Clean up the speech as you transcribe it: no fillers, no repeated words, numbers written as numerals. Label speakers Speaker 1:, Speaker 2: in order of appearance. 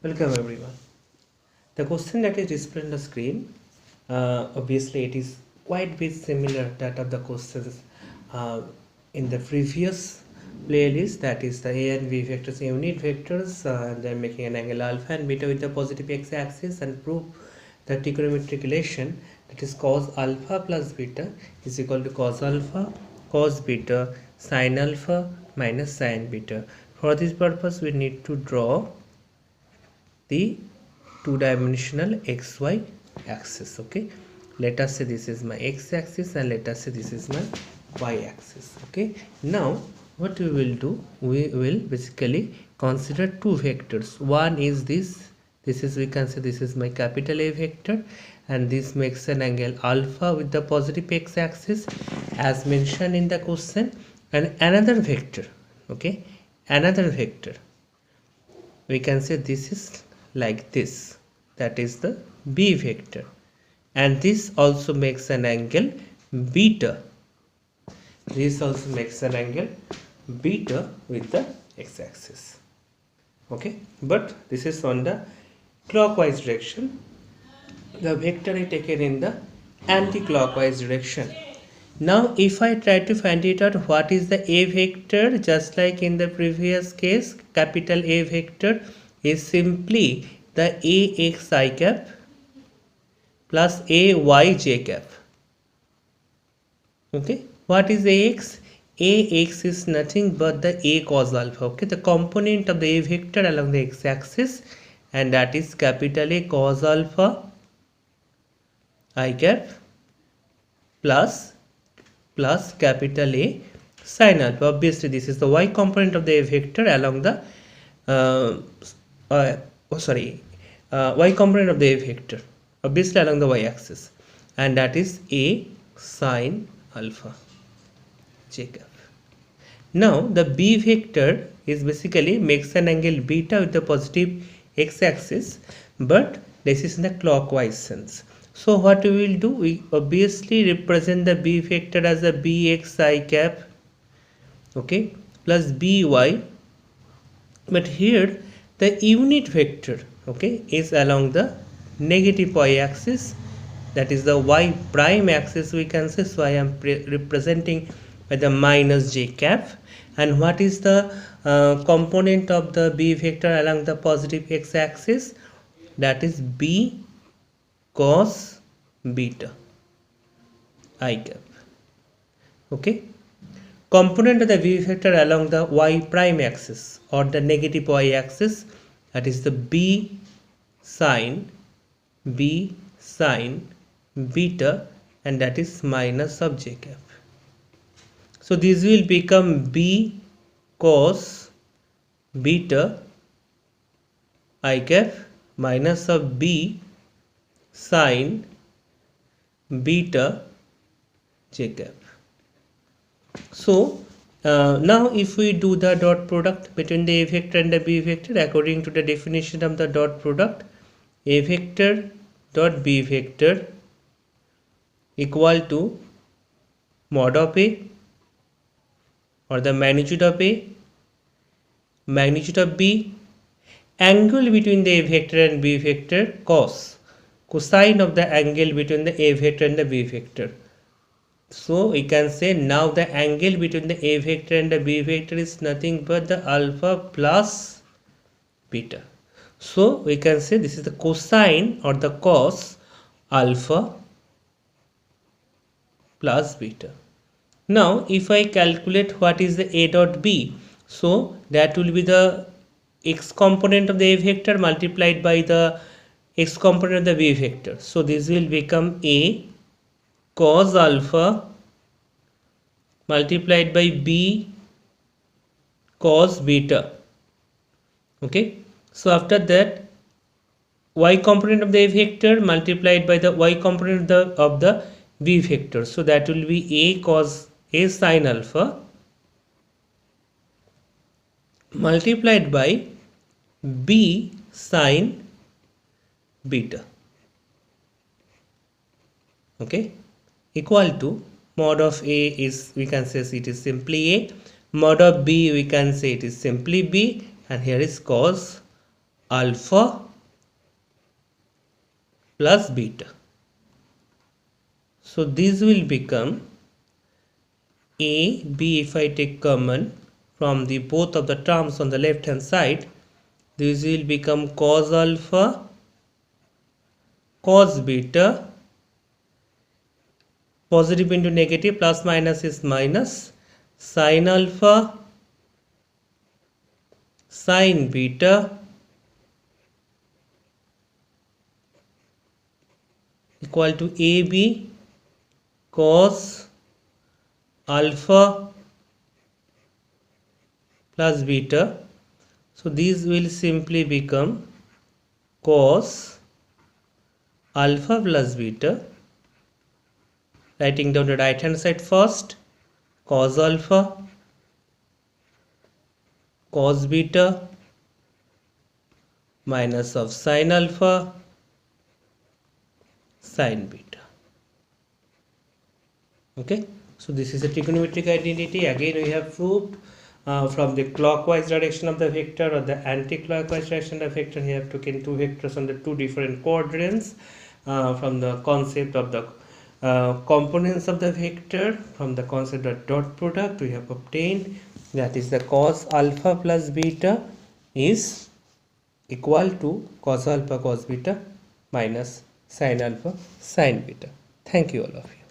Speaker 1: Welcome everyone. The question that is displayed on the screen, obviously it is quite bit similar that of the questions in the previous playlist, that is the A and B vectors, unit vectors, and then making an angle alpha and beta with the positive x-axis and prove the trigonometric relation, that is cos alpha plus beta is equal to cos alpha cos beta sin alpha minus sin beta. For this purpose we need to draw the two-dimensional xy axis. Okay, let us say this is my x-axis and let us say this is my y-axis. Okay, now what we will do, we will basically consider two vectors. One is this is, we can say this is my capital A vector, and this makes an angle alpha with the positive x-axis as mentioned in the question. And another vector, okay, another vector, we can say this is like this, that is the B vector, and this also makes an angle beta. This also makes an angle beta with the x-axis. Okay, but this is on the clockwise direction. The vector is taken in the anti-clockwise direction. Now if I try to find it out, what is the A vector, just like in the previous case, capital A vector is simply the ax I cap plus ay j cap. Okay, what is ax? Ax is nothing but the a cos alpha. Okay, the component of the A vector along the x-axis, and that is capital A cos alpha I cap plus capital A sin alpha. Obviously this is the y component of the A vector along the y component of the A vector, obviously along the y-axis, and that is A sin alpha j cap. Now the B vector is basically makes an angle beta with the positive x-axis, but this is in the clockwise sense. So what we will do, we obviously represent the B vector as a bx I cap, okay, plus by, but here the unit vector, okay, is along the negative y-axis, that is the y prime axis we can say. So I am representing by the minus j cap. And what is the component of the B vector along the positive x-axis? That is b cos beta I cap. Okay, component of the B vector along the y prime axis or the negative y axis, that is the b sin beta, and that is minus of j cap. So this will become b cos beta I cap minus of b sin beta j cap. So now if we do the dot product between the A vector and the B vector, according to the definition of the dot product, A vector dot B vector equal to mod of A, or the magnitude of A, magnitude of B, angle between the A vector and B vector, cosine of the angle between the A vector and the B vector. So we can say now the angle between the A vector and the B vector is nothing but the alpha plus beta. So we can say this is the cosine or the cos alpha plus beta. Now if I calculate what is the A dot B, so that will be the x component of the A vector multiplied by the x component of the B vector. So this will become A cos alpha multiplied by b cos beta. Okay, so after that y component of the A vector multiplied by the y component of the B vector, so that will be a sin alpha multiplied by b sin beta, okay, equal to mod of A is, we can say it is simply A, mod of B we can say it is simply B, and here is cos alpha plus beta. So this will become a b. If I take common from the both of the terms on the left hand side, this will become cos alpha cos beta, positive into negative, plus minus is minus, sin alpha sin beta equal to ab cos alpha plus beta. So these will simply become cos alpha plus beta. Writing down the right hand side first, cos alpha cos beta minus of sin alpha sin beta. Okay, so this is a trigonometric identity. Again we have proved from the clockwise direction of the vector or the anti-clockwise direction of the vector, we have taken two vectors on the two different quadrants. From the concept of the components of the vector, from the concept of dot product, we have obtained that is the cos alpha plus beta is equal to cos alpha cos beta minus sin alpha sin beta. Thank you all of you.